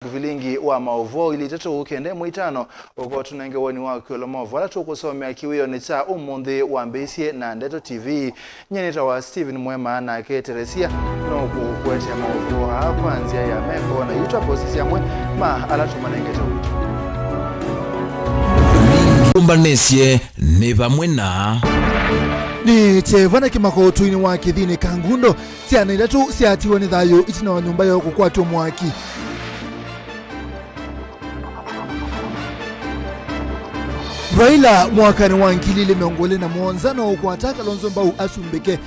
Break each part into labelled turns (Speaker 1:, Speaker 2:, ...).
Speaker 1: Vilingi wa Mauvoo ili teto ukende mwitano uko tunenge woni wa kwa Mauvoo ala tukusomea kiwiyo ni cha umundi wa Mbesie na Ndeto TV nyenita wa Steven MUEMA na Keteresia no kukwete Mauvoo hapa nzia ya meko na yuta posisi ya MUEMA ala tumanengete wito
Speaker 2: Umbanesie ni bamwena
Speaker 3: ni chevana kimako tuini wa kithini kangundo siana idatu siatiwa ni thayo itina wa nyumba yao kukwatwa mwaki Raila mwakani wa nkilile miongole na mwonzano kwa ataka lonzo mbau asumbeke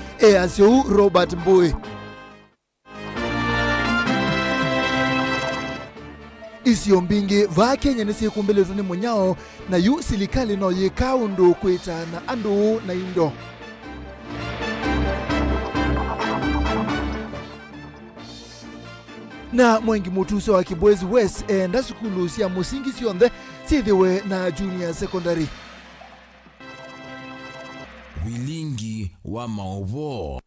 Speaker 3: asio Robert Mbowe. Isio mbingi va Kenya nisi kumbele zuni mwenyao na yu silikali no ye kaundo kweta na ando na indo. Na mwengi mutuso wa Kibwezi West enda sukulu siya musingi sionde sidiwe na junior secondary.
Speaker 2: Vilingi wa Mauvoo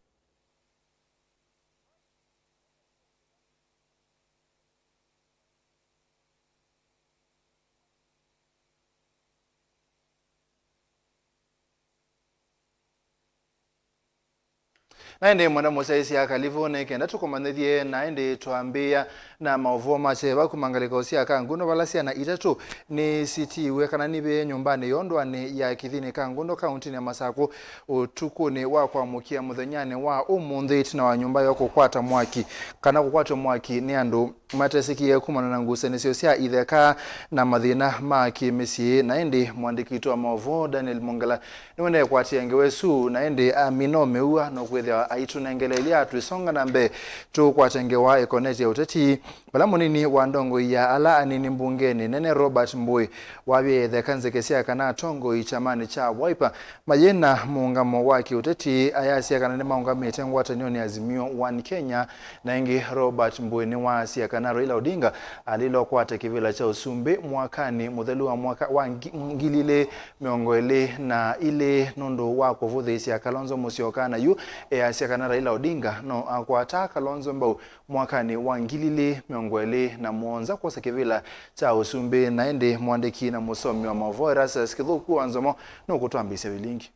Speaker 1: Naende mwana musaisi ya kalivone kenda tukomanethie naende tuambia na Mauvoo macheba kumangalika usia kangundo balasia na itatu ni city wekana nibe nyumbani yondwani ya kithini kangundo kaunti ya Masako utukuni wa kwa mukia muthenyane wa umundi itina wa nyumba yoko kwata mwaki kana kukwata mwaki ni andu matesikie kumana na ngusenesio cia itheka na mathina ma kimisi naende mwandikito wa Mauvoo Daniel Mongala niwende kwatia ngewesu naende amino meua no kwethia aitunengelelia tuisonga nambe tukwatengewa ekoneti ya uteti bala munini wa ndongo ya ala anini mbungeni nene Robert Mbowe wawe the kanzekesia kana tongo ichamani cha Wiper mayena muungamo waki uteti ayasia kana nema ungame tengwa tanyoni azimio 1 Kenya na ingi Robert Mbowe ni wasia kana Raila Odinga alilo kwate kivila cha Usumbe mwakani muthelu wa mwaka wa ngilile miongoele na ile nondo wako vudhisi ya Kalonzo Musyoka na yu ayasia kana Raila Odinga no akwata Kalonzo mbau mwakani wa ngilile miongoele na muonza kwa sakivila cha Usumbe naende mwandiki na musomi wa Mauvoo rasa skidhuku wanzomo no kutuambise Vilingi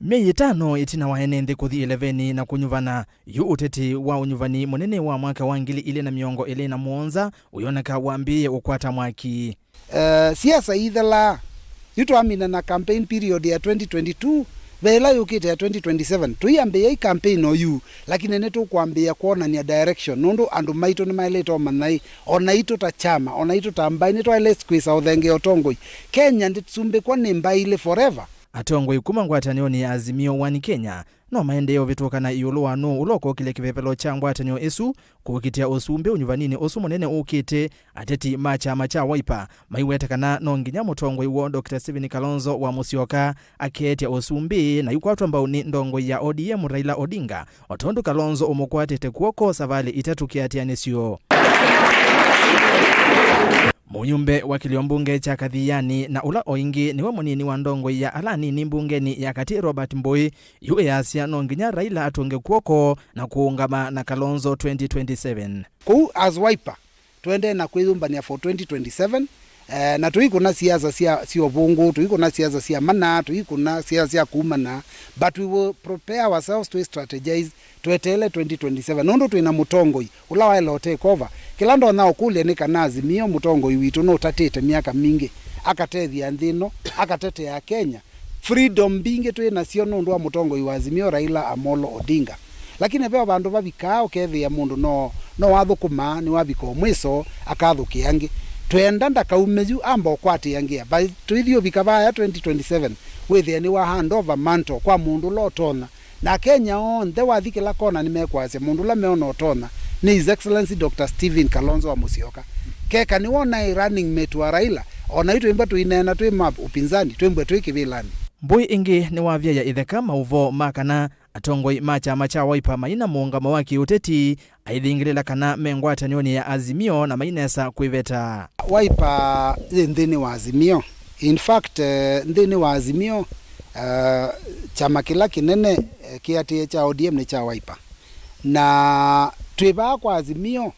Speaker 4: Mei 5 itina wa enende kuthi 11 na kunyuvana yu uteti wa unyuvani munene wa mwaka wa ngili ile na miongo ile na muonza uyoneka wambie ukwata mwaki
Speaker 5: siasa idhala yuto amina na campaign period ya 2022 vela yukite ya 2027 tuyambia hii campaign oyu lakini neto kuambia kuona ni direction nondo andu maito ni maileto manai onaito ta chama onaito ta mbaine to ile squeeze othenge otongoi Kenya nditsumbe kwa ni mbaile forever
Speaker 4: atongoi kumangwatanio ni azimio 1 Kenya no maendeo vitokana iyolo wano uloko kile kivepelo cha ngwatanio esu kukitia Usumbe unyuvanini osu munene ukite ateti macha Wiper maiwetekana no nginya mutongoi wo Dr. Steven Kalonzo wa Musyoka aketia Usumbe na yukwatu ambao ni ndongo ya ODM Raila Odinga otondo Kalonzo umukwatete kuoko savali itatu kiatianisio Muyumbe wa kiliombunge cha Kathiani na ula oingi niwe munini wa ndongo ya alani ni mbungeni ya kati Robert Mbowe yue asia no nginya Raila atunge kuoko na kuungama na Kalonzo 2027.
Speaker 5: Ku as Wiper tuende na kwithumbania for 2027 na tuikuna siasa sio bungu tuikuna siasa sia mana tuikuna siasa sia kumana but we will prepare ourselves to strategize tuetele 2027 nondo tuina mutongoi ula wa ilo take over kilando nao kule ni kana azimio mutongoi witu no tatete miaka mingi akatethia nthino akatete ya Kenya freedom binge tuina sio nondo wa mutongoi wa azimio Raila Amolo Odinga lakini beo bandu babikao kethia mundu no wathukuma ni wabiko mwiso akathukiangi twenda ndakaumeju amba kwati yangia by tuithio bikabaya 2027 withia ni wa handover manto kwa mundu lotona na Kenya on the wathikila kona ni mekwase mundu la meona otona ni His Excellency Dr. Steven Kalonzo wa Musyoka keka ni wona running mate wa Raila ona itu imba tuinena twima upinzani twembwe twikivilani
Speaker 4: Mbowe ingi ni wavya ya itheka Mauvoo makana atongoi macha Wiper maina muungamo waki uteti aithingirila kana mengwatanioni ya azimio na mainesa kuiveta
Speaker 5: Wiper ndini wa azimio in fact ndini wa azimio chama kila kinene kiatie cha ODM ni cha Wiper na tweba kwa azimio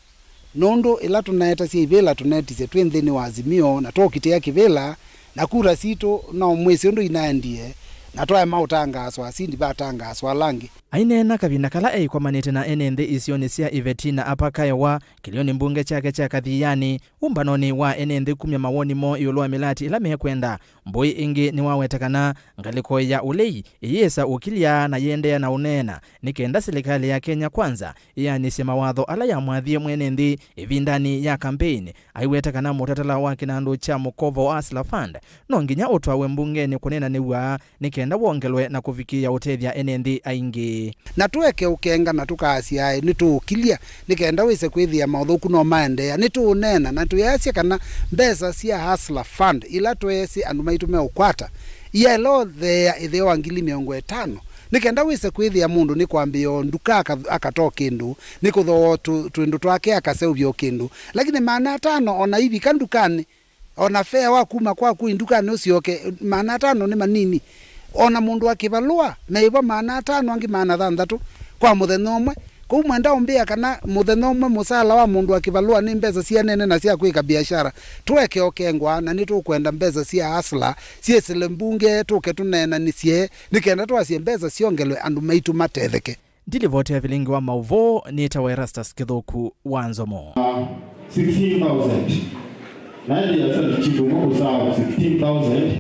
Speaker 5: nondo ila tunaeta si ivela tunetise twendeni wa Azimio na tokitea kivela na kura sito na mwezi ndo inaendie na twae mautangaswa sindi batangaswa langi
Speaker 4: ainena kavina kala eikwamanite na enende isioni sia ivetina apakaewa kilioni mbunge chake cha Kathiani umbanoni wa enende kumya mawoni mo iulua milati ila mekwenda mbui ingi ni wawetakana ngaliko ya ulei iyesa ukilia na yendea na unena nikenda serikali ya Kenya kwanza yani sema wadho ala ya mwathie mwenende ivindani ya kampeni aiwetakana mutatala wake na ndu cha Mukovo Asla Fund nonginya utwawe mbungeni kunena niwa nikenda wongelwe na kufikia utethia enende aingi
Speaker 5: na tuweke ukenga na tukasiae nitukilia nikenda wise kwithia mauthuku no maendea nitunena na tuyasia kana mbesa cia Hustler Fund ila twesi andu maitume ukwata yelo the wangili 50 nikenda wise kwithia mundu ni kwambio nduka akatoa kindu nikutho twindu twake akaseuvyo kindu lakini maana 5 ona hivi kandukani ona fea wa kuma kwa ndukani usioke maana 5 ni manini ona mundu akivalua na ivo maana 5 angi maana 6 kwa muthenya umwe ku mwenda umbia kana muthenya umwe musala wa mundu akivalua ni mbesa cia nene na cia kwika biashara tweke okengwa na nitukwenda mbesa cia Hustler cie silembunge tuke tunena nicie nikenda twacie mbesa ciongelwe andu maitu matetheke
Speaker 4: ndilivote ya Vilingi wa Mauvoo ni Tawerastas Kithuku wanzomo
Speaker 6: 16,000 na ndio sasa chifu mko sawa 16,000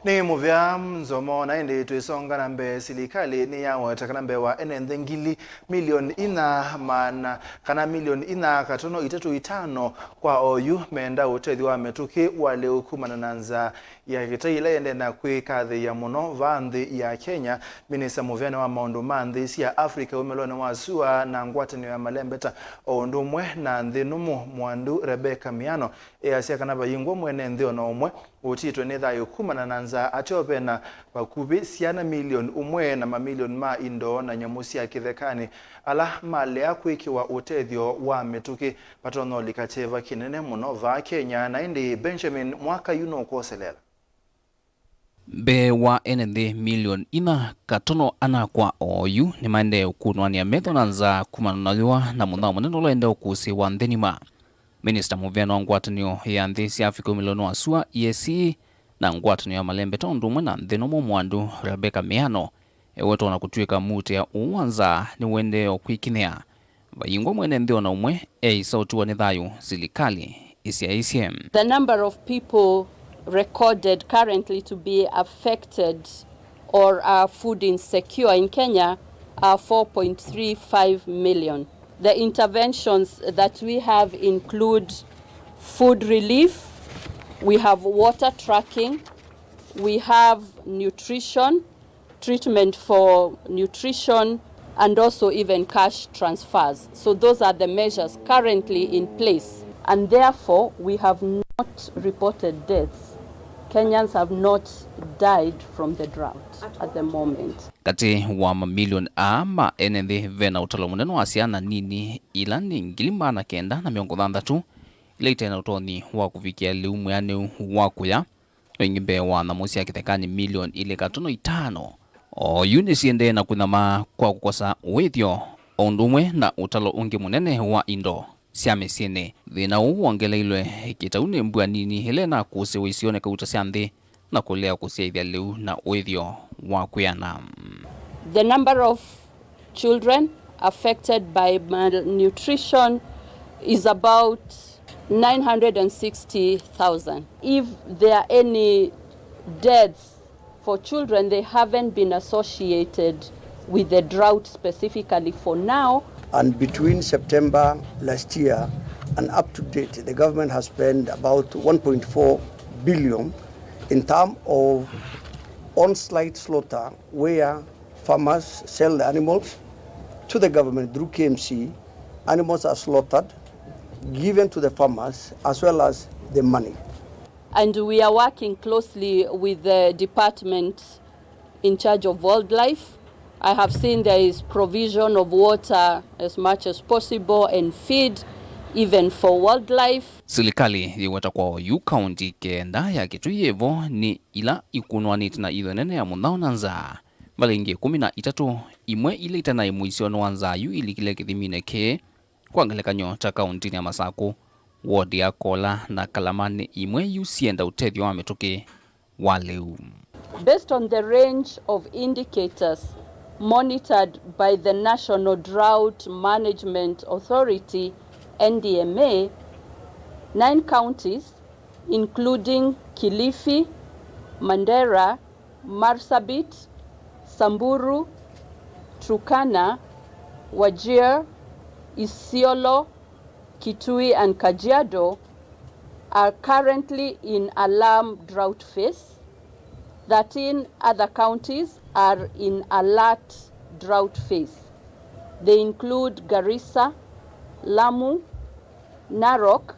Speaker 1: ni muvya mzomo na indi tuisonga na mbe silikali ni ya watakana mbe wa enende ngili milioni ina mana kana milioni ina katono 3.5 kwa oyu menda utethi wa metuki wale ukumana nanza ya kitaila ende na kwikathi ya muno vanthi ya Kenya minisa muvyane wa maundu manthi sia Afrika umelone wa sua na ngwatani ya malembeta ondumwe na nthinumu mwandu Rebecca Miano asia kana bayingwa mwene nthio na umwe utitwe ni thayo kumana nanza atopena bakubi siana milioni umwe na mamilioni ma indo na nyamusi ya kithekani ala male akwikiwa utethio wa metuki patono likacheva kinene muno va Kenya na indi Benjamin mwaka yuno koselela
Speaker 7: be wa enende milioni ina katono ana kwa oyu ni maende ukunwani ya metho nanza kumanunaliwa na mundao munendo lende ukusi wa ndhenima Minister muvyano ngwatanio ya nthisi Afrika milioni wa sua EAC na ngwatanio ya malembe tondumwe na nthinomo mwandu Rebecca Miano eweto na kutuika mute ya uwanza ni wende okwikinea vayingwa mwene nthio na umwe sautuwa ni thayu silikali isi ACM.
Speaker 8: The number of people recorded currently to be affected or are food insecure in Kenya are 4.35 million. The interventions that we have include food relief, we have water tracking, we have nutrition, treatment for nutrition, and also even cash transfers. So those are the measures currently in place. And therefore, we have not reported deaths. Kenyans have not died from the drought at the moment.
Speaker 7: Kati wa mamilioni ama enende vena utalo muneno asiana nini ila ni ngilima na kenda na miongo thandatu ile itena utoni wa kufikia liumweane wakuya wengimbe wa namusi ya kithekani milioni ile katono 5 yunisi ende na kunama kwa kukosa uwethio ondumwe na utalo ungi munene wa indo siame siene thina uongele ilwe kitaune mbua nini helena kusewe isione kauta sianthi na kulea kuseithia liu na uwethio wa kuyana.
Speaker 8: The number of children affected by malnutrition is about 960,000. If there are any deaths for children, they haven't been associated with the drought specifically for now.
Speaker 9: And between September last year and up to date, the government has spent about 1.4 billion in terms of on-site slaughter, where farmers sell the animals to the government through KMC. Animals are slaughtered, given to the farmers, as well as the money.
Speaker 8: And we are working closely with the department in charge of wildlife. I have seen there is provision of water as much as possible and feed even for wildlife.
Speaker 7: Silikali yiweta kwa yu county kenda ya kitu yevo ni ila ikunwaniti na idho nene ya mundao nanza. Valingi 13 imwe ile itana imuisio nwanza yu ili kile kithimine ke kwa ngelekanyo ta kauntini ya Masaku, wodi ya Kola na Kalamani imwe yusienda utethio wa mituki wa leu.
Speaker 8: Based on the range of indicators monitored by the National Drought Management Authority, NDMA, 9 counties, including Kilifi, Mandera, Marsabit, Samburu, Turkana, Wajir, Isiolo, Kitui and Kajiado, are currently in alarm drought phase. 13 other counties are in alert drought phase. They include Garissa, Lamu, Narok,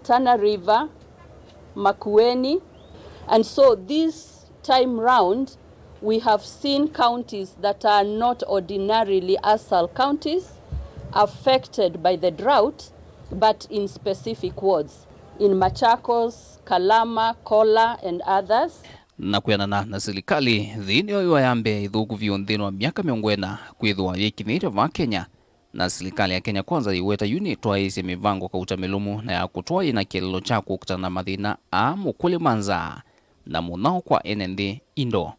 Speaker 8: Tana River, Makueni. And so this time round, we have seen counties that are not ordinarily ASAL counties affected by the drought, but in specific wards, in Machakos, Kalama, Kola, and others.
Speaker 7: Na kuyanana na serikali dhini yoyo yambe ithuku vionthini wa miaka miongwena kwithwa yekinire va Kenya, na serikali ya Kenya Kwanza iweta unit wa isi mivango kauta milumu na ya kutoa ina kilelo cha kukutana mathina a mukuli manza na munao kwa NND indo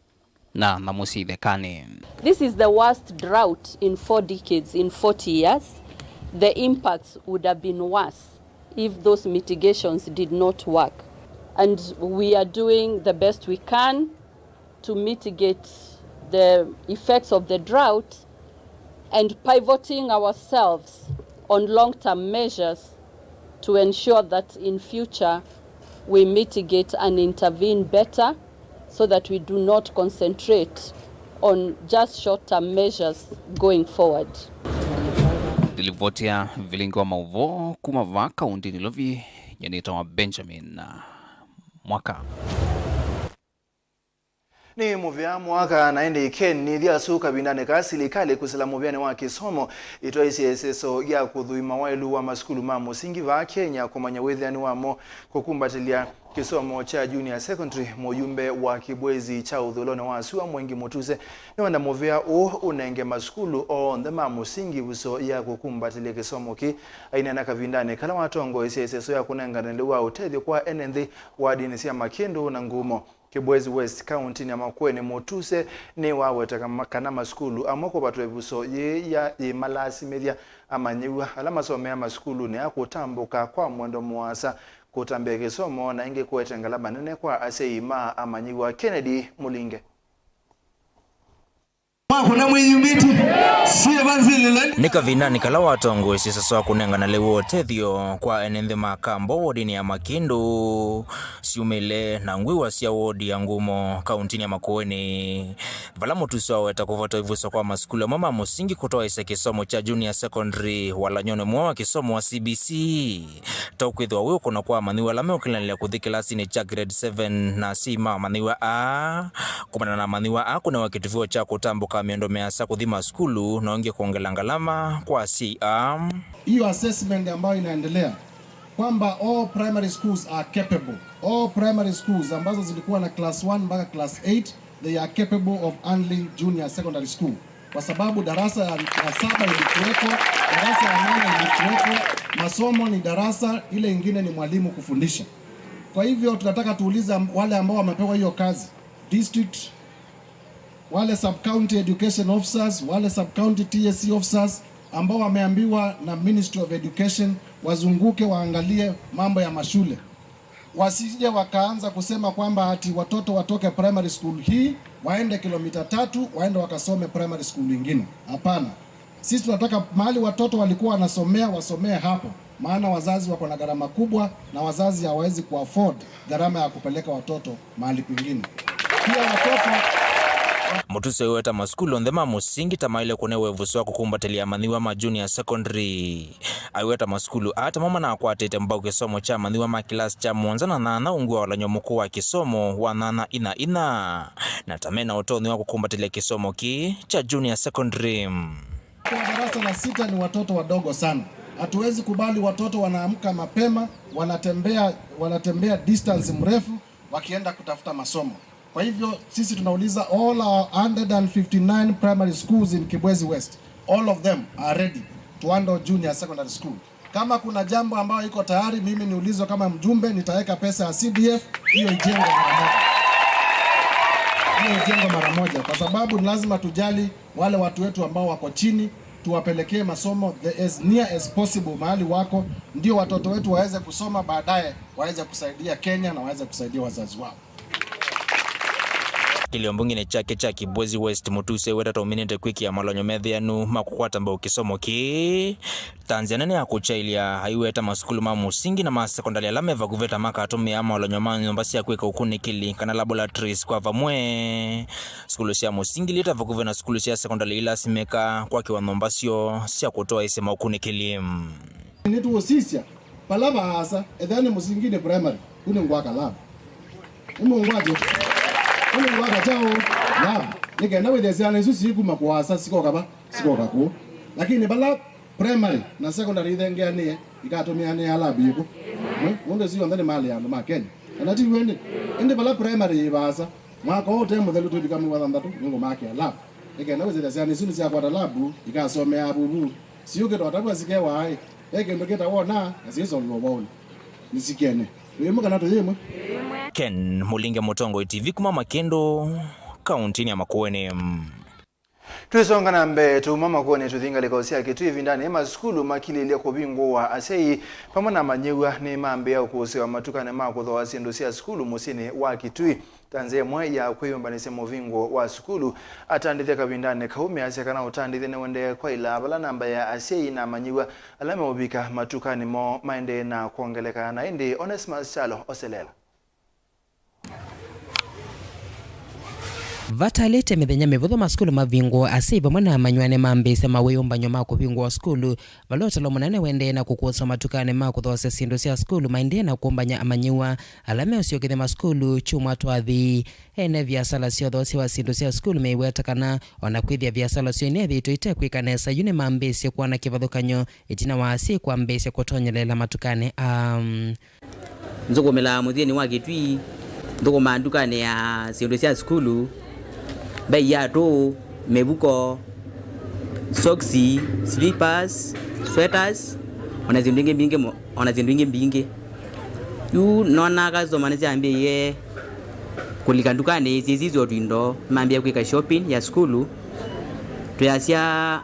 Speaker 7: na musithekane.
Speaker 8: This is the worst drought in 4 decades, in 40 years. The impacts would have been worse if those mitigations did not work. And we are doing the best we can to mitigate the effects of the drought and pivoting ourselves on long-term measures to ensure that in future we mitigate and intervene better so that we do not concentrate on just short-term measures going forward.
Speaker 7: Dilivotia Vilingi wa Mauvoo kuma va kaunti nilovi yanita wa Benjamin mwaka.
Speaker 1: Ni muvya mwaka naende Ken ni thia suka bindane ka serikali kusela muvyane wa kisomo itwa ICSSO ya kuthuima wailu wa maskulu ma musingi va Kenya kumanya wethiani wamo kukumbatilia kisomo cha junior secondary. Muyumbe wa kibwezi cha uthulone wa Suwa Mwengi Mutuse ni wanda muvya unenge maskulu o ndema musingi uso ya kukumbatilia kisomo ki aina na kavindane kala watongo ICSSO ya kunenganele wa utethio kwa NND wa dini sia Makindu na Ngumo. Kibwezi West County ni Makueni Mutuse ni waweta kana maskulu amoko batwebuso ya malasi media amanyiwa alama somea maskulu ni akutambuka kwa mwendo muasa kutambia kisomo na inge kuetengala banene kwa aseima amanyiwa. Kennedy Mulinge.
Speaker 10: Nika vinani kala watongo ICSSO kunengana lewo tethio kwa enende makambo wodini ya Makindu siumele na ngwiwa sia wodi ya Ngumo kauntini ya Makueni. Vala Mutuse waweta kuvota ivuso kwa maskulu mama musingi kutoa isa kisomo cha junior secondary wala nyone mwa kisomo wa CBC. Taukwithwa weo kuna kwa maniwa lameo kilanilea kuthikilasi ni cha grade 7 na sima maniwa A. Kumana na maniwa A kuna wakituvio cha kutambuka miendo measa kuthima skulu na onge kuongela ngalama kwa CM.
Speaker 11: Hiyo assessment ambayo inaendelea kwamba all primary schools are capable. All primary schools ambazo zilikuwa na class 1 mpaka class 8 they are capable of handling junior secondary school. Kwa sababu darasa ya 7 ilikuwepo, darasa ya 8 ilikuwepo, masomo ni darasa, ile ingine ni mwalimu kufundisha. Kwa hivyo tunataka tuulize wale ambao wamepewa hiyo kazi, district, wale sub-county education officers, wale sub-county TSC officers ambao wameambiwa na Ministry of Education wazunguke waangalie mambo ya mashule. Wasije wakaanza kusema kwamba ati watoto watoke primary school hii waende kilomita 3 waende wakasome primary school nyingine. Hapana. Sisi tunataka mahali watoto walikuwa wanasomea wasomee hapo. Maana wazazi wako na gharama kubwa na wazazi hawawezi kuafford gharama ya kupeleka watoto mahali kwingine. Pia watoto
Speaker 10: Mutuse weta maskulu ndema musingi tamaile kunewe vusuwa kukumbatelia maniwa ma junior secondary. Aiweta maskulu ata mama na akwatete mbao kisomo cha maniwa ma kilasi cha mwanzana na ungua wala nyomuku wa kisomo wa nana ina. Na tamena utoni wa kukumbatelia kisomo ki cha junior secondary.
Speaker 11: Kwa darasa la 6 ni watoto wadogo sana. Hatuwezi kubali watoto wanaamka mapema, wanatembea distance mrefu wakienda kutafuta masomo. Kwa hivyo sisi tunauliza all our 159 primary schools in Kibwezi West, all of them are ready. Tuando Junior Secondary School. Kama kuna jambo ambayo iko tayari, mimi niulizwe kama mjumbe, nitaweka pesa ya CDF hiyo ijengwe mara moja. Hiyo ijengwe mara moja, kwa sababu ni lazima tujali wale watu wetu ambao wako chini, tuwapelekee masomo as near as possible mahali wako, ndio watoto wetu waweze kusoma, baadaye waweze kusaidia Kenya na waweze kusaidia wazazi wao.
Speaker 10: Kiliombungine chake cha Kibwezi West Mutuse weta tominete kwiki ya malonyo methianu makukwata mbao kisomo ki Tanzania ni akuchailia haiweta maskulu ma musingi na masekondari alameva kuveta maka atumi ama malonyo manyumbasi ya kweka ukuni kili kana laboratories kwa vamwe skulu siya musingi lita vakuve na skulu siya sekondari ila simeka kwa kiwa nombasio siya kutoa isema ukuni kili
Speaker 11: Nitu osisya palaba asa edhane musingine primary kune ngwaka lab ngwaje ngwaka chao lab nikenda wethesiana isu sikuma kuasa sikoka ku lakini bala primary na secondary ithengeanie ikatumiane lab yuko mundu sio ndani mali ya Kenya anati wende ende bala primary ibasa mwaka wote muthelu tu bikamu wathandatu ngo make lab nikenda wethesiana isu sia kwa lab ikasomea abubu sio ke twatabwa sikewa ai eke ndoketa wona asizo lobona nisikene yemo kana to yemo
Speaker 10: Ken Mulinge Mutongo TV kuma Makendo kaunti ya Makueni.
Speaker 1: Tuisonga na mbe tumama kuone tuthinga lekosia kitu hivi ndani ema skulu makilile kubingo wa asei pamona manyewa ni mambe ya kuosewa matukane makutho wa sindu sia skulu musini wa kitui tanze mwe ya kwiyomba ni semo vingo wa skulu atandithe kabindane kaume asekana utandithe ne wende kwa ila bala namba ya asei na manyewa alame ubika matukane mo maende na kuongeleka na indi Onesmus Chalo Oselela.
Speaker 12: Vatalete mithenya mivutho maskulu mavingo asiva mwana manywane mambise maweyomba nyoma kupingwa skulu valotalo munene wende na kukusa matukane makuthose sindu sia skulu maende na kuombanya amanyiwa alame usiokithe maskulu chumwa twathi ene viasala sio thosi wa sindu sia skulu meiwetakana ona kwithia viasala sio nethi tuite kwikanesa yune mambise kuona kivathukanyo itina wa asi kwa mbise kutonyelela matukane
Speaker 13: nzukumela muthieni wa kitui ndukuma ndukane ya sindu sia skulu Bayato, mebuko, soksi, slippers, sweaters, onazindinge binge. Yu nona kazo manezi ambi ye kulikandukane zizizo tuindo mambi ya kweka shopping ya skulu. Tuyasia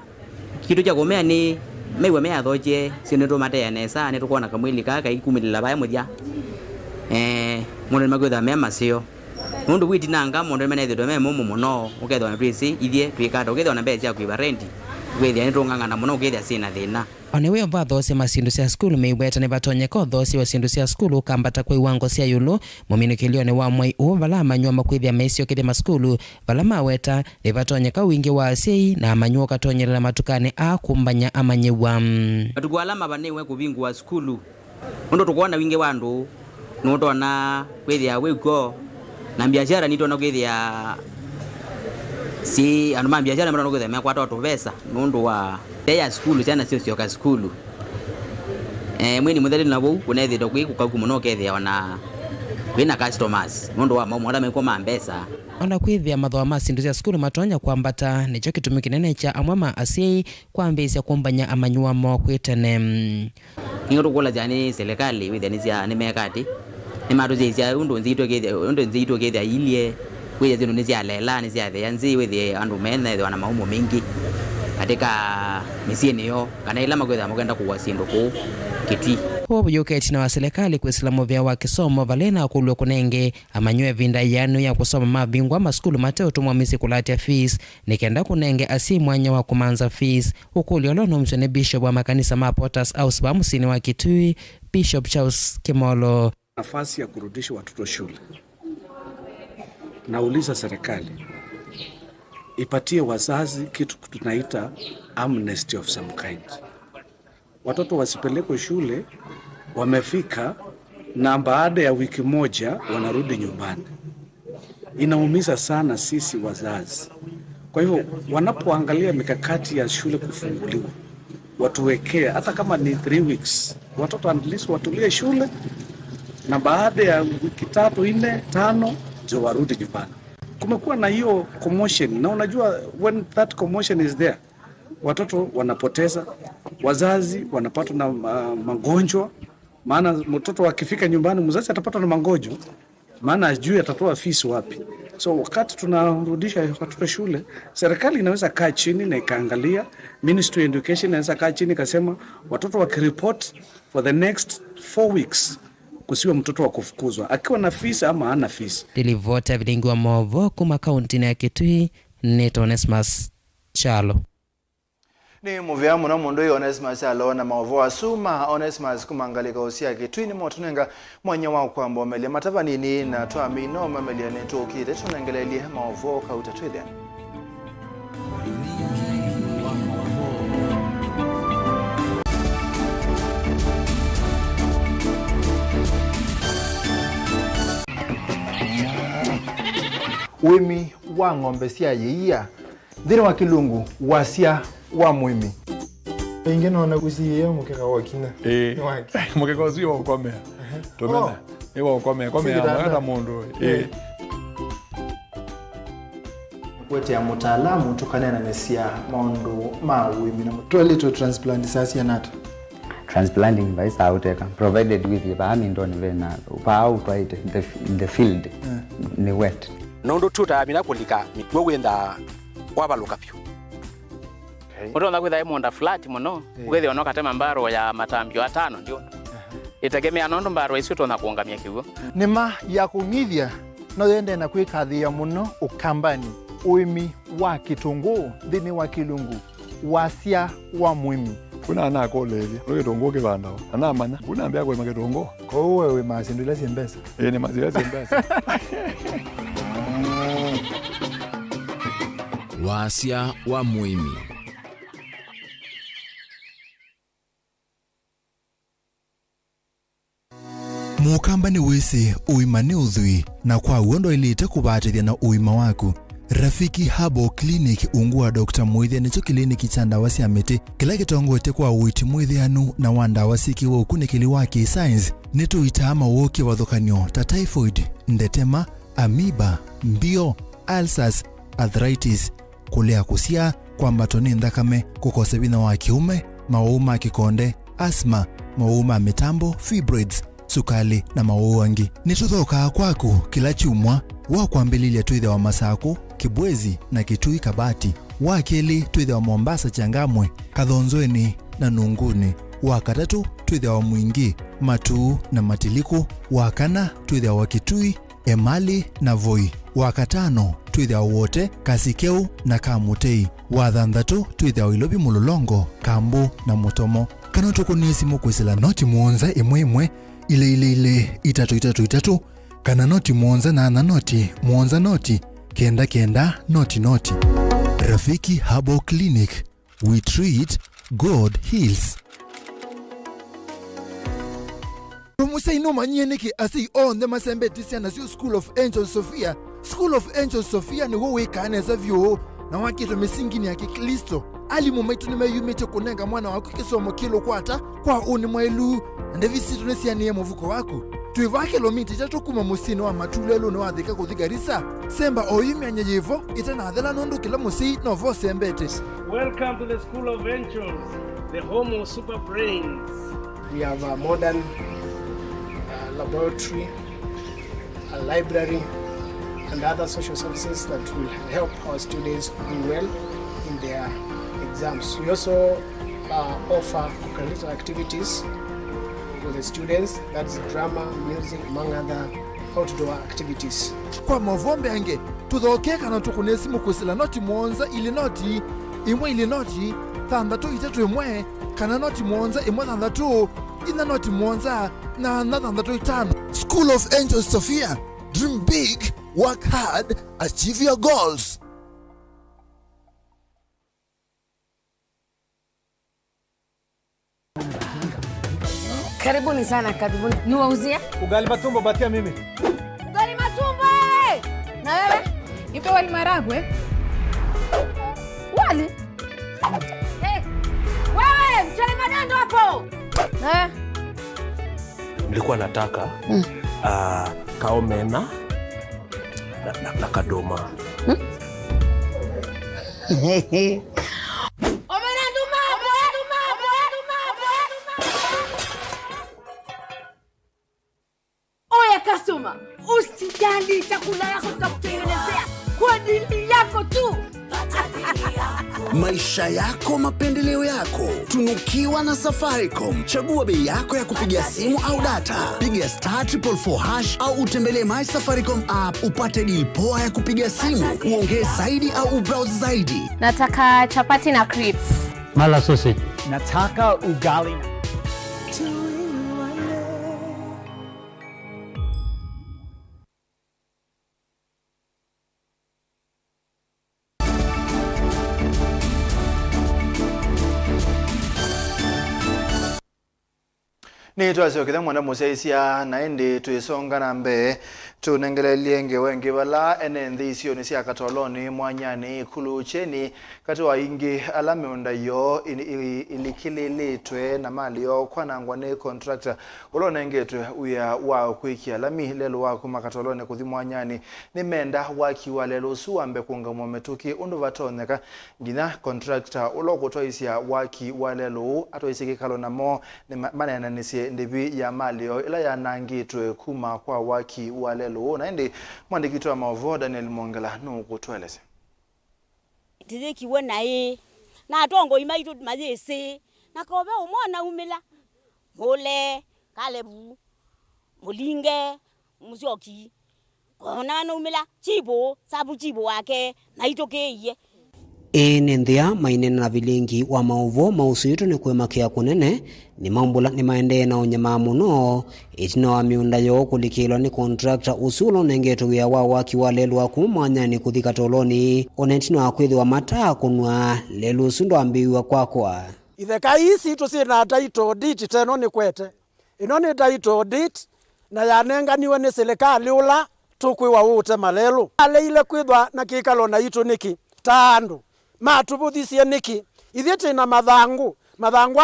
Speaker 13: kitu cha komea ni mewe mea dhoje sineto mate ya nesa neto kuona kamwili kaka ikumilila baya moja. Mwana magwedha mema sio. Mundu witi nanga mundu mene thido me mumu muno ukethwa na twisi ithie twikata ukethwa na mbezi ya kuiba renti wethia ni tungangana muno ukethia sina thina
Speaker 12: one we mva those masindu sia skulu meibweta ne batonye ko those wa sindu sia skulu kambata kwa iwango sia yulu muminukilio ne wa mwai o vala manywa makwithia mesio kide maskulu vala maweta ne batonye ka wingi wa sei na manywa katonyerera matukane a kumbanya amanyewa
Speaker 13: tukwalama banewe kubingu wa skulu ndo tukuona wingi wandu notona kwithia wego na biashara nito nakwithia si anuma biashara mara nakwithia mya kwata watu pesa nundu wa ya skulu sana sio ka skulu mwini mutheli nabo kunethia dokwi kukaku muno kethia ona wina customers nundu wa mwana meko mambesa
Speaker 12: ona kwithia mathoa ma sindu cia skulu matonya kwambata nicho kitumi kinene cha amwama asiei kwambisia kumbanya amanyua mo kwitene
Speaker 13: ningo kula jani serikali withia cia ni mekati ni maruzi cia undo nzito kethia ilie withia zino ni cia lela ni cia thianzi withia andu mene wana maumo mingi katika misieni yo kana ila makwetha mugenda kuwa sindu ku kitwi
Speaker 12: hobu yoketi na wa serikali kuislamu vya wa kisomo valena kulwe kunenge amanywe vinda yanu ya kusoma mabingwa maskulu mateo tumwamisi kulatia fees nikenda kunenge asimwanya wa kumanza fees ukuli olono msone bishop wa makanisa mapotas au sabamu sini wa Kitui Bishop Charles Kimolo.
Speaker 14: Nafasi ya kurudisha watoto shule, nauliza serikali ipatie wazazi kitu tunaita amnesty of some kind. Watoto wasipelekwe shule, wamefika na baada ya wiki moja wanarudi nyumbani. Inaumiza sana sisi wazazi. Kwa hivyo wanapoangalia mikakati ya shule kufunguliwa, watuwekea hata kama ni 3 weeks, watoto at least watulie shule na baada ya wiki 3, 4, 5 ndio warudi nyumbani. Kumekuwa na hiyo commotion na unajua when that commotion is there watoto wanapoteza wazazi wanapatwa na magonjwa, maana mtoto akifika nyumbani mzazi atapatwa na magonjwa, maana ajui atatoa fees wapi. So wakati tunarudisha watoto shule, serikali inaweza kaa chini na ikaangalia, Ministry of Education inaweza kaa chini kasema watoto wakireport for the next 4 weeks kusiwa mtoto wa kufukuzwa akiwa na fees ama hana fees.
Speaker 12: Tilivota Vilingi wa Mauvoo kuma kaunti ya Kitui, Neto Onesmus Chalo.
Speaker 1: Ni muviamu na mundu Onesmus Chalo na Mauvoo asuma Onesmus kumangalika osia Kitui ni motunenga mwanya wa kwamba omelia matavanini na tuamino mamelia neto okire tunengelelie Mauvoo kautatwithia. Wimi wa ng'ombe cia yiia thiri wa kilungu wasia wa mwimi
Speaker 15: inge nona kusiye mukeka wakina
Speaker 16: mukeka usiye wakomea tumena wakomea mwana mundu
Speaker 1: kwete ya mutaalamu tukanena nesia maundu ma wimi na mutwalito transplant sasi anata
Speaker 17: transplanting by sauteka provided with the amindoni vena pa out right in the field ni wet
Speaker 18: nondo tuta mina kulika mitwe wenda wabaluka pyo
Speaker 19: Utonda kwitha imonda flat muno ugethi onoka tema mbaro ya matambio 5 ndio itegemea nondo mbaro icio tona kuongamia kiugo
Speaker 1: nima ya kungithia no yende na kwikathia muno ukambani uimi wa kitungu thini wa kilungu wasia wa mwimi
Speaker 16: kuna ana kolelia no kitungu kibanda ana manya kuna ambia kwa kitungu
Speaker 1: ko wewe masindula simbesa
Speaker 16: ni mazira simbesa
Speaker 2: wasia wa mwimi
Speaker 3: Mukambani wese uimane uthui na kwa uondo ilite kubatithia na uima waku. Rafiki Herbal Clinic ungua Dr. Mwithia nicho kliniki cha ndawa cia miti kila gitongoete kwa uiti mwithianu na wa ndawa cikiwa ukunikili wa science nituitaa mauki wathukanio ta typhoid, ndetema, amoeba, mbio, ulcers, arthritis, kulea kusia, kwambato ni thakame, kukosa bina wa kiume, mauma kikonde, asthma, mauma mitambo, fibroids, sukali na mauangi. Nituthoka kwaku kila chumwa wa kwambililia twithe wa Masako, Kibwezi na Kitui Kabati, wa keli twithe wa Mombasa Changamwe, Kathonzweni na Nunguni, wa katatu twithe wa Mwingi, Matuu na Matiliku, wa kana twithe wa Kitui, Emali na Voi, wa katano twithe wa wote Kasikeu na Kamutei, wa thanthatu twithe wa Ilobi Mulolongo, Kambu na Mutomo. Kana tukunisi mukwisila noti muonza imwe ile itatu kana noti muonza na noti muonza noti kenda noti. Rafiki Herbal Clinic, we treat, God heals. Musa no manyeneke asi on the masembe tisiana sio School of Angels Sophia. School of Angels Sophia ni wewe kana savyo na wakito misingi ni ya Kikristo. Ali mumaitu nimeyumite kunenga mwana wako kisomo kilo kwata kwa uni mwelu ndevisi tunisia niye muvuko wako tuivake lomiti chatukuma musino wa matulelo no adhika kuthigarisa semba oyumi anyejivo itana adhela nondu kila musi novo sembete.
Speaker 20: Welcome to the School of Angels, the home of super brains.
Speaker 21: We have a modern laboratory, a library and other social services that will help our students do well in their exams. We also offer curricular activities for the students, that's drama, music, among other outdoor activities.
Speaker 3: Kwa mavombe ange tuthokeka na tukunesi mukusila noti muonza ili noti imwe ili noti thandatu itatu imwe kana noti muonza imwe thandatu ina noti muonza na thandatu itano. School of Angels Sophia, dream big, work hard, achieve your goals.
Speaker 22: Karibuni sana, karibuni. Niwauzie?
Speaker 23: Ugali matumbo batia mimi.
Speaker 22: Ugali matumbo! Na wewe?
Speaker 23: Ipe wali maragwe.
Speaker 22: Wali? Hey! Wewe, mchele madando hapo! Na
Speaker 24: nilikuwa nataka kaomena na kadoma.
Speaker 22: Omena nduma! customer, usijali chakula yako tutakutengenezea kwa ajili yako tu.
Speaker 4: Maisha yako, mapendeleo yako. Tunukiwa na Safaricom. Chagua bei yako ya kupigia simu au data. Piga *444# au utembelee My Safaricom app upate deal poa ya kupigia simu. Uongee zaidi au ubrowse zaidi.
Speaker 22: Nataka chapati na crips.
Speaker 5: Mala sausage. Nataka ugali.
Speaker 1: Ni tuwasi wakitha mwanda musaisia naindi tuisonga na mbe tunengelelie ngewe bala enenthi isio ni sia katoloni mwanyani kulucheni kati wa ingi ala miunda yo ilikililitwe na mali yo kwanangwa ni contractor ulona ngetwe uya wao kwikia lami lelo wako makatoloni kuthi mwanyani ni menda wakiwa lelo suambe kunga mwametuki undu vatoneka ngina contractor ulokutwa isia waki walelo atoisiki kalo na mo ni manena nisi ndibi ya mali yo ila ya nangitwe kuma kwa waki walelo naende mwandikitwa Mauvoo Daniel Mongela nukutweleze
Speaker 6: tiziki wona na atongo imaitu mazese nakobe umona umila mole kalebu mulinge musyoki kona na umila chibo sabu chibo wake naitokeye
Speaker 9: Nendhia mainene na Vilingi wa Mauvoo mausuito ni kuemakia kunene ni mambula ni maende na onyama muno itina wa miunda yo kulikilwa ni contractor usulo nengeto ya waki wa lelu wa kumanyani kuthika toloni onetino wa kwithi wa mataa kunwa lelu sundo ambiwa kwa
Speaker 25: itheka isi tusina title deed teno ni kwete ino ni title deed na yanenganiwe ni serikali ula tukwiwa ute malelu ale ile kwithwa na kikalo na itu niki tandu matubuthisie niki ithite na mathangu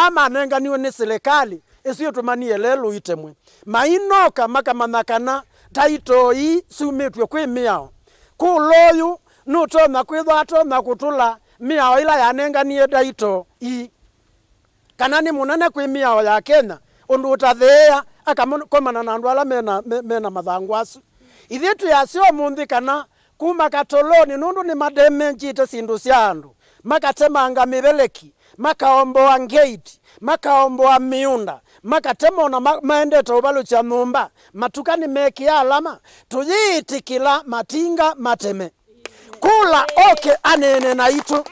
Speaker 25: amanenganiwe ni serikali isio tumanie lelu itemwe mainoka makamanakana taito hii sumitwe kwi miao kuloyu nutona kwithwa atona kutula miao ila yanenganie taito hii kanani munene kwi miao ya Kenya undu utathea akakomana na andu ala mena mathangu asu ithitu yasio munthi kana kuma katoloni nundu ni mademenjite sindu cia andu makatemanga mibeleki makaomboa gate makaomboa miunda makatema na maendete ubalo cha nyumba matukani mekia alama tuyitikila matinga mateme kula anene na itu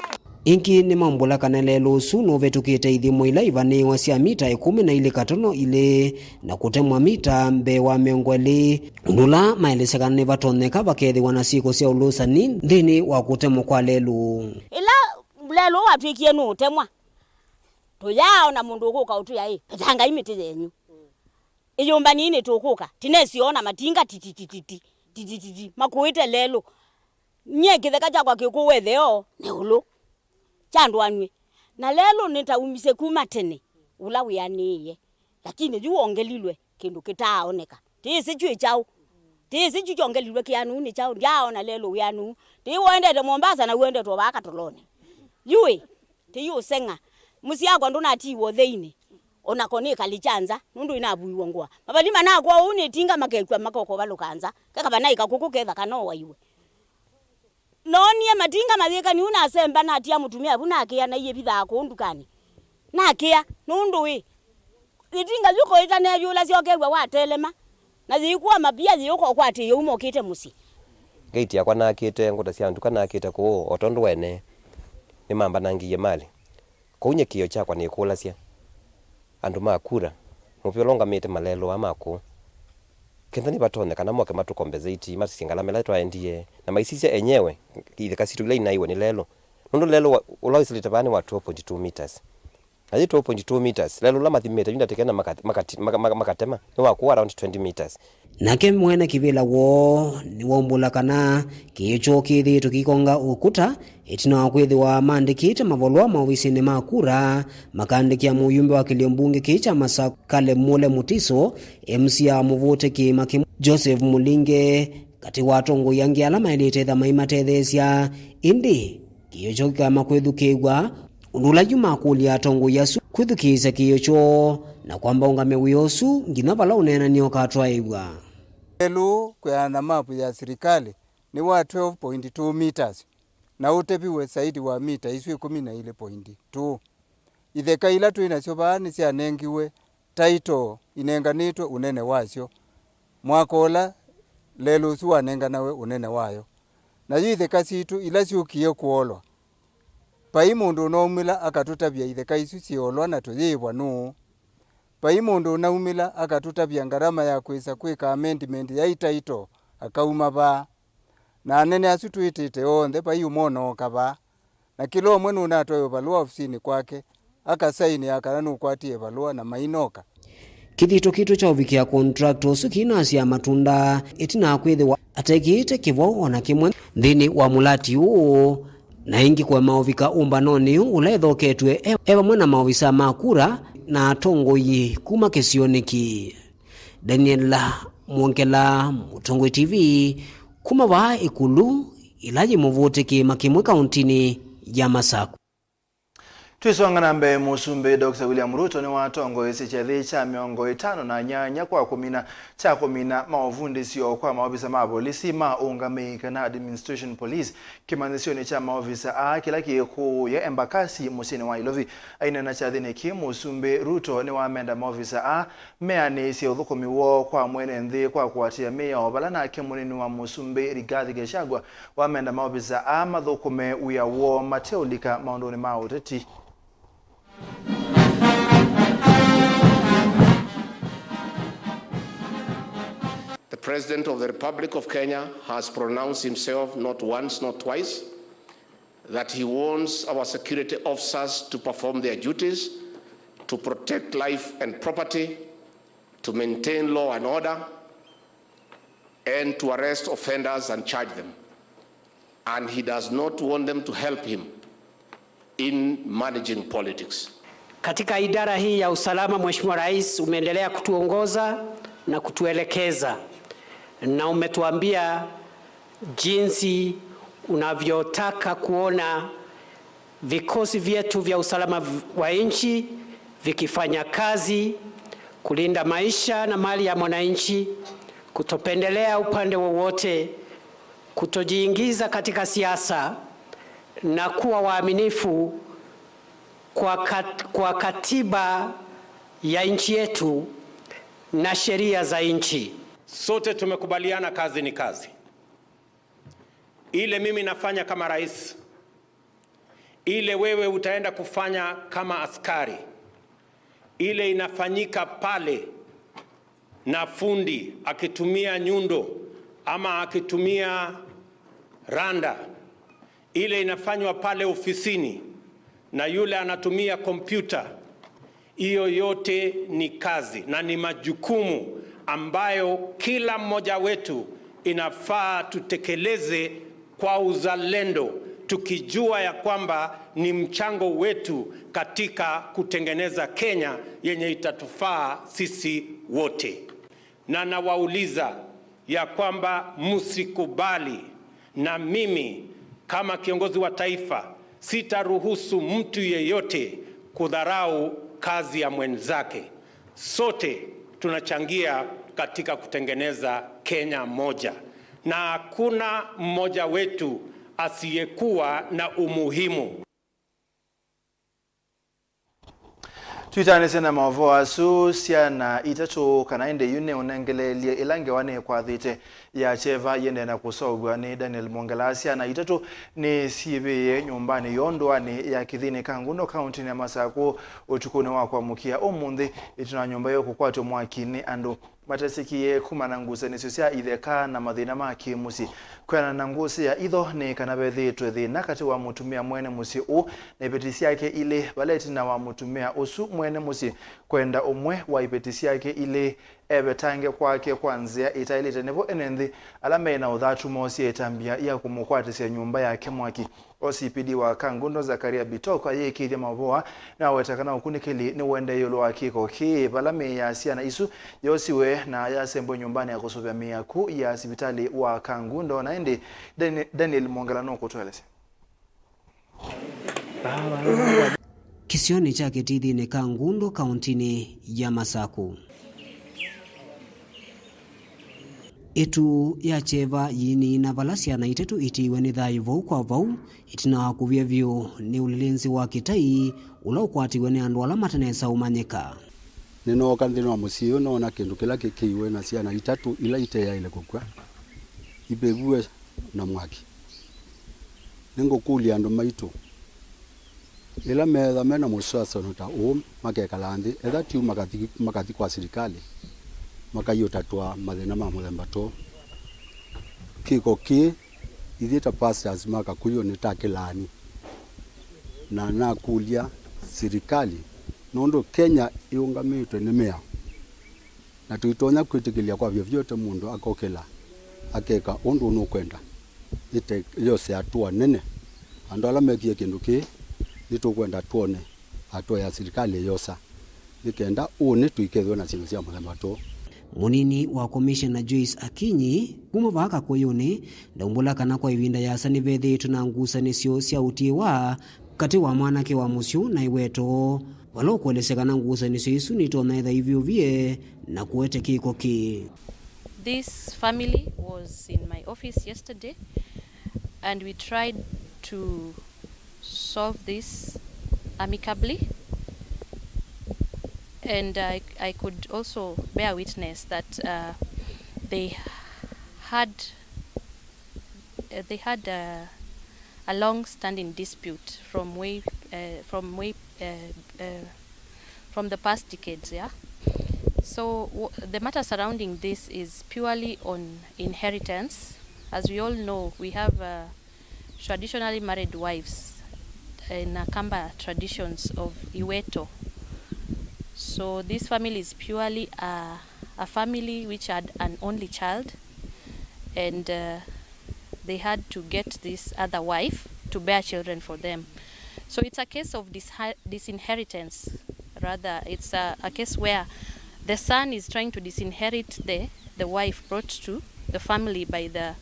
Speaker 9: inki ni mambula kanele lusu no vetukite ithimo ila ivani wasia mita 10 na ile katono ile na kutemwa mita mbe wa mengweli ndula maeleseka ne vatoneka bakethi wanasiko sia ulusa ni ndini wa kutemwa kwa lelu
Speaker 6: ila lelu watwikie no temwa tuyao na mundu ukuka utu ya petanga imiti zenyu iyumba nini tukuka tinesiona matinga titi makuite lelu nyekitheka chakwa kikuwetheo ne ulu chanduanwe na lelo nitaumise kuma tene ula wianiye lakini juongelilwe kindu kitaoneka tisi chui chao tisi chuongelilwe kianu ni chao yao na lelo wianu ti wende de Mombasa na wende to baka tolone yui ti yu senga musi yako ndo nati wo theini ona koni kalichanza nundu inabuiwa ngwa mabalima na kwa une tinga makekwa makoko balukanza kaka banaika kukuketha kanowa iwe nonie matinga mathika ni una semba na atia mutumia buna akia na iye bitha ko ndukani na akia nundu wi itinga yuko itane yula siokewa watelema na zikuwa mabia ziyuko kwati yumo kite musi
Speaker 26: gate yakwa na akite nguta cia nduka na akite ko otondu wene ni mamba nangiye mali kunye kiyo chakwa ni kulasia andu makura muvyolonga mite malelo amako kentani batone kana moke matukombezeti masingala meletwa endie na maisisi enyewe ile kasitu ile inaiwe ni lelo nondo lelo ulawisi bani wa 2.2 meters na 2.2 meters lelo la mathimeta yunda tekena makatema no wa around 20 meters
Speaker 9: nake mwene kivila wo ni wombula kana kicho kithi tukikonga ukuta itina kwithi wa mandikite mavolwa mawisini makura makandikia muyumbe wa kilimbunge kicha masakale mule mutiso MCA Muvute kimaki Joseph Mulinge kati watongo yangi alama iliteza maimatethesia indi kicho kama kwithukigwa undula juma kulia tongo yasu kwithukisa kicho na kwamba ungame wiyosu ngina bala unena niyo katwaigwa
Speaker 7: Elu kwa na mapu ya serikali ni wa 12.2 meters na utepiwe zaidi wa mita iswe 11.2. Itheka ila tu inachobaani cia nengiwe taito inenganitwe unene wacio mwakola lelo suwa nenga nawe unene wayo na itheka citu ila ciukie kuolwa pai mundu no akatutabia itheka isu ciolwa na tuyibwa nu pai mundu naumila akatutabia ngarama ya kwika amendment ya itaito akauma ba na nene asu tuitite onthe pai umono kaba na kilo mwe nunatoyo balua ofisini kwake akasaini akaranu kwatie balua na mainoka
Speaker 9: kithito kitu cha uvikia contract usu kinasia matunda itina kwithiwa atekite kivo ona kimwe thini wa mulati uu na ingi kwa maovika umbanoni ulaithoketwe eva mwena maovisa makura na atongoyi kuma kisioniki. Daniel Mwongela, Mutongwe TV, kuma wa ikulu ilaji muvutiki makimwe kauntini ya Masaku.
Speaker 1: Twisonga nambe musumbe Dr. William Ruto ni watongo isi chethi cha miongo 5 na nyanya kwa kumina maovundi sio kwa maofisa mapolisi maungamika na administration police kimanisioni cha maofisa kila kiku ya embakasi musini wa Ilovi aina na chathini ki musumbe Ruto ni wamenda maofisa meani si uthukumi wo kwa mwene nthi kwa kuatia meya obala na kimunini wa musumbe Rigathi Gachagua wamenda maofisa mathukume uya wo mateulika maundoni mauteti.
Speaker 8: The President of the Republic of Kenya has pronounced himself not once, not twice, that he wants our security officers to perform their duties, to protect life and property, to maintain law and order, and to arrest offenders and charge them. And he does not want them to help him in managing politics.
Speaker 10: Katika idara hii ya usalama, Mheshimiwa Rais, umeendelea kutuongoza na kutuelekeza na umetuambia jinsi unavyotaka kuona vikosi vyetu vya usalama wa nchi vikifanya kazi kulinda maisha na mali ya mwananchi, kutopendelea upande wowote, kutojiingiza katika siasa na kuwa waaminifu kwa katiba ya nchi yetu na sheria za nchi.
Speaker 11: Sote tumekubaliana kazi ni kazi. Ile mimi nafanya kama rais, ile wewe utaenda kufanya kama askari, ile inafanyika pale na fundi akitumia nyundo ama akitumia randa, ile inafanywa pale ofisini na yule anatumia kompyuta. Hiyo yote ni kazi na ni majukumu ambayo kila mmoja wetu inafaa tutekeleze kwa uzalendo, tukijua ya kwamba ni mchango wetu katika kutengeneza Kenya yenye itatufaa sisi wote. Na nawauliza ya kwamba msikubali, na mimi kama kiongozi wa taifa sitaruhusu mtu yeyote kudharau kazi ya mwenzake. Sote tunachangia katika kutengeneza Kenya moja, na hakuna mmoja wetu asiyekuwa na umuhimu.
Speaker 1: Tuitane sena Mauvoo asu siana itatu kana inde yune unengelelie ilange wane kwa dhite ya cheva yende na kusogwa ni Daniel Mwongela siana itatu ni sibe nyumbani yondo ni ya kithini Kangundo county ya Masaku utukune wa kwa mukia omundi ituna nyumba yo kukwatwa mwakini ando matasikie kumana ngusa ni sosia itheka na mathina maki musi kwena na ngusa ya itho ni kanabethi twethina kati wa mutumia mwene musi u na ipetisi yake ile baleti na wa mutumia usu mwene musi kwenda umwe wa ipetisi yake ile ebetange kwake kwanzia itailite nebo enenthi alame na uthatu mosi etambia ya kumukwatisia nyumba yake mwaki. OCPD wa Kangundo Zakaria Bitoko yekithia Mauvoo na wetakana ukunikili ni wende yolo akiko ki balame ya siana isu yosiwe na yasembo nyumbani ya kusubia miaku ya hospitali wa Kangundo na ende Daniel Mwongela no kutwelese.
Speaker 9: Kisioni chake thini Kangundo kauntini ya Masaku. Etu ya cheva yini na valasia na itetu itiwe ni thayu vau kwa vau itina kuvia vyo ni ulilinzi wa kitai ulaukwatiwe ni andu ala matanesa umanyika.
Speaker 12: Ninoka nthini wa musio nona kindu kila kikiwe na ciana itatu ila iteya ile kukwa ibegue na mwaki ningukulia andu maitu ila metha mena musasa nuta makekala nthi etha tiu makathi kwa serikali makayutatua mathina ma muthemba to kiko ki ithita pastors makakuyo ni takilani na nakulia serikali nondo Kenya iungamitwe ni mea na tuitonya kwitikilia kwa vyovyote mundu akokela akeka undu nukwenda ite yose atua nene andu ala mekie kindu ki nitukwenda tuone atua ya serikali yosa nikenda une tuikethwe na sindu cia muthemba to.
Speaker 9: Munini wa Commissioner Joyce Akinyi kuma vaka koyoni ndaumbula kana kwa ivinda ya sani vethe tunangusanisyo cia utiwa kati wa mwanake wa musyu na iweto walokuelesekana ngusanisyo isu nitona etha ivyo vie na kuete kiko ki.
Speaker 13: This family was in my office yesterday and we tried to solve this amicably. And I could also bear witness that they had a long-standing dispute from the past decades. Yeah. So the matter surrounding this is purely on inheritance. As we all know, we have traditionally married wives in Akamba traditions of Iweto. So this family is purely a family which had an only child, and they had to get this other wife to bear children for them. So it's a case of disinheritance. Rather, it's a case where the son is trying to disinherit the wife brought to the family by the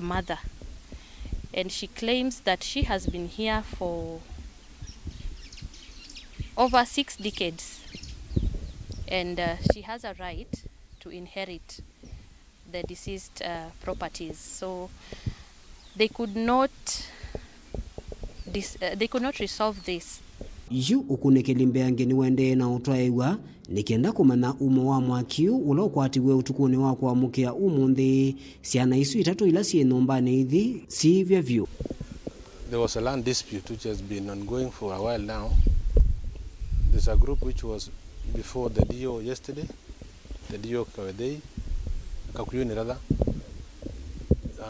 Speaker 13: mother, and she claims that she has been here for over 6 decades, and she has a right to inherit the deceased properties. So they could not resolve this.
Speaker 9: Yu ukunekelimbeange ni wende na utwaewa nikienda kumana umo wa mwakiu ulokwatiwe utukuni wa kuamukia umunthi ciana isu itatu ila cie nombane ithi si vyavyo.
Speaker 14: There was a land dispute which has been ongoing for a while now. There's a group which was before the DO yesterday, the DO Kakuyuni rather,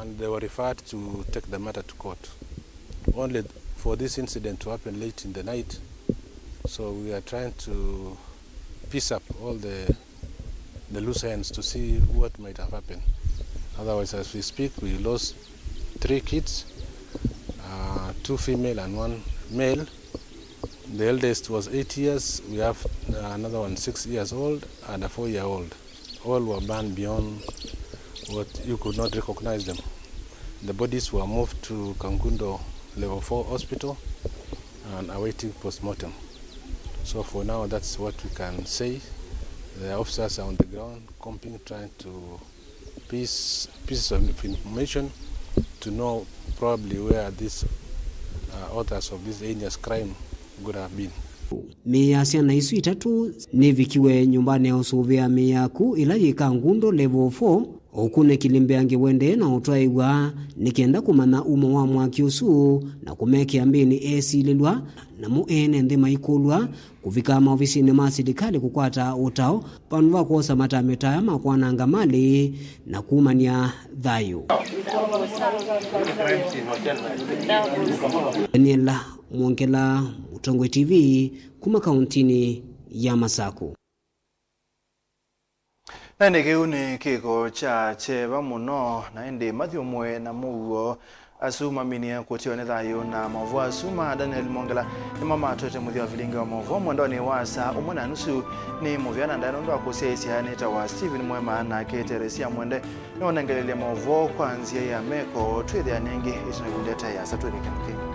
Speaker 14: and they were referred to take the matter to court. Only for this incident to happen late in the night, so we are trying to piece up all the loose ends to see what might have happened. Otherwise, as we speak, we lost 3 kids, 2 female and 1 male. The eldest was 8 years. We have another one 6 years old and a 4-year-old. All were burned beyond what you could not recognize them. The bodies were moved to Kangundo Level 4 Hospital and awaiting post-mortem. So for now, that's what we can say. The officers are on the ground, comping, trying to piece pieces of information to know probably where these authors of this heinous crime would have been.
Speaker 9: Mia ciana isu itatu nivikiwe nyumbani ya usuvia miaku ila yika Ngundo Level 4 okune kilimbeange wende na utwaigwa nikienda kumana umo wa mwaki usu na kumekia mbini esililwa na muene ndima ikulwa kufika maofisini ma serikali kukwata utao panuwa kuosa matameta ya makwananga mali na kumania thayu. Daniela Mwongela, Utongwe TV, kuma kauntini ya Masako.
Speaker 1: Na nigeu ni kiko cha cheba muno na ende mathiomwe na Mauvoo asuma minia kutione thayu na Mauvoo asuma Daniel Mwongela ni mama atote muthi wa Vilingi wa Mauvoo mwendoni wasa umona nusu ni muviana ndani ndo akusesia neta wa Stephen MUEMA na Keteresia mwende ni onengelele Mauvoo kwanzia ya meko twithia nengi itunaguleta ya satwe nikanke.